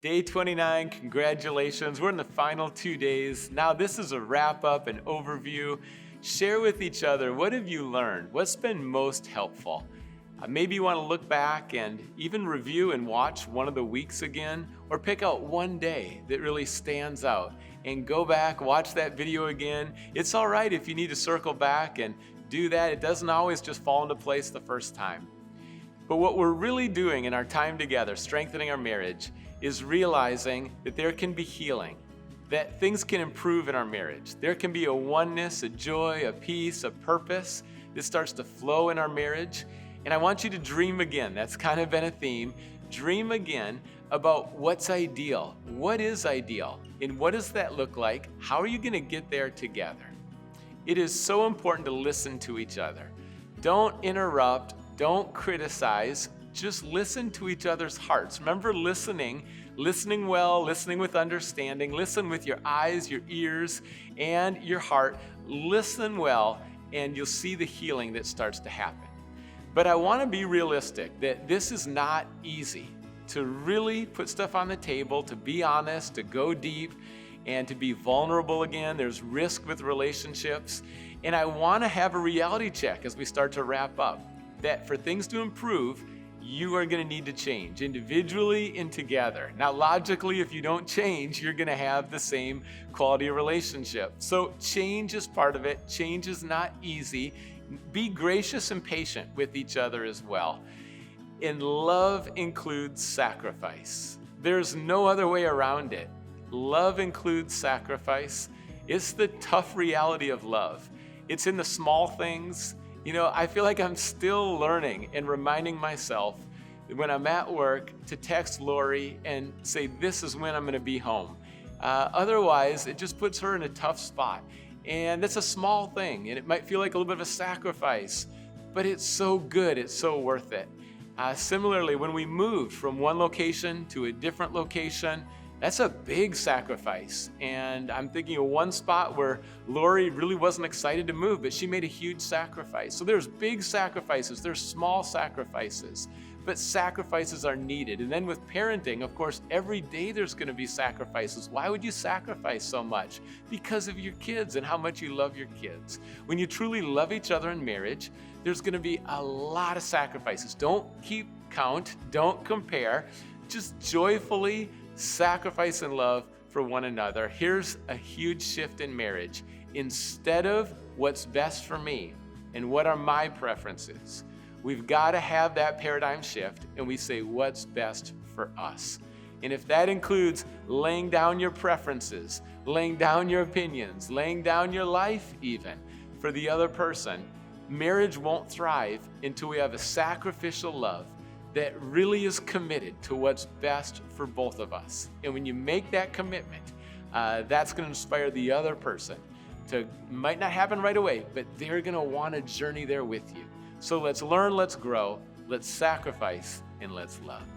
Day 29, congratulations. We're in the final 2 days. Now, this is a wrap up and overview. Share with each other, what have you learned? What's been most helpful? Maybe you want to look back and even review and watch one of the weeks again, or pick out one day that really stands out and go back, watch that video again. It's all right if you need to circle back and do that. It doesn't always just fall into place the first time. But what we're really doing in our time together, strengthening our marriage, is realizing that there can be healing, that things can improve in our marriage. There can be a oneness, a joy, a peace, a purpose that starts to flow in our marriage. And I want you to dream again. That's kind of been a theme. Dream again about what's ideal. What is ideal? And what does that look like? How are you going to get there together? It is so important to listen to each other. Don't interrupt. Don't criticize. Just listen to each other's hearts. Remember listening well, listening with understanding. Listen with your eyes, your ears, and your heart. Listen well, and you'll see the healing that starts to happen. But I want to be realistic that this is not easy. To really put stuff on the table, to be honest, to go deep, and to be vulnerable again. There's risk with relationships. And I want to have a reality check as we start to wrap up, that for things to improve, you are going to need to change individually and together. Now, logically, if you don't change, you're going to have the same quality of relationship. So change is part of it. Change is not easy. Be gracious and patient with each other as well. And love includes sacrifice. There's no other way around it. Love includes sacrifice. It's the tough reality of love. It's in the small things. You know, I feel like I'm still learning and reminding myself that when I'm at work to text Laurie and say, this is when I'm going to be home. Otherwise, it just puts her in a tough spot. And that's a small thing, and it might feel like a little bit of a sacrifice, but it's so good, it's so worth it. Similarly, when we moved from one location to a different location, that's a big sacrifice. And I'm thinking of one spot where Laurie really wasn't excited to move, but she made a huge sacrifice. So there's big sacrifices, there's small sacrifices, but sacrifices are needed. And then with parenting, of course, every day there's going to be sacrifices. Why would you sacrifice so much? Because of your kids and how much you love your kids. When you truly love each other in marriage, there's going to be a lot of sacrifices. Don't keep count, don't compare, just joyfully sacrifice and love for one another. Here's a huge shift in marriage. Instead of what's best for me and what are my preferences, we've got to have that paradigm shift and we say what's best for us. And if that includes laying down your preferences, laying down your opinions, laying down your life even for the other person, marriage won't thrive until we have a sacrificial love that really is committed to what's best for both of us. And when you make that commitment, that's going to inspire the other person to, might not happen right away, but they're going to want to journey there with you. So let's learn, let's grow, let's sacrifice, and let's love.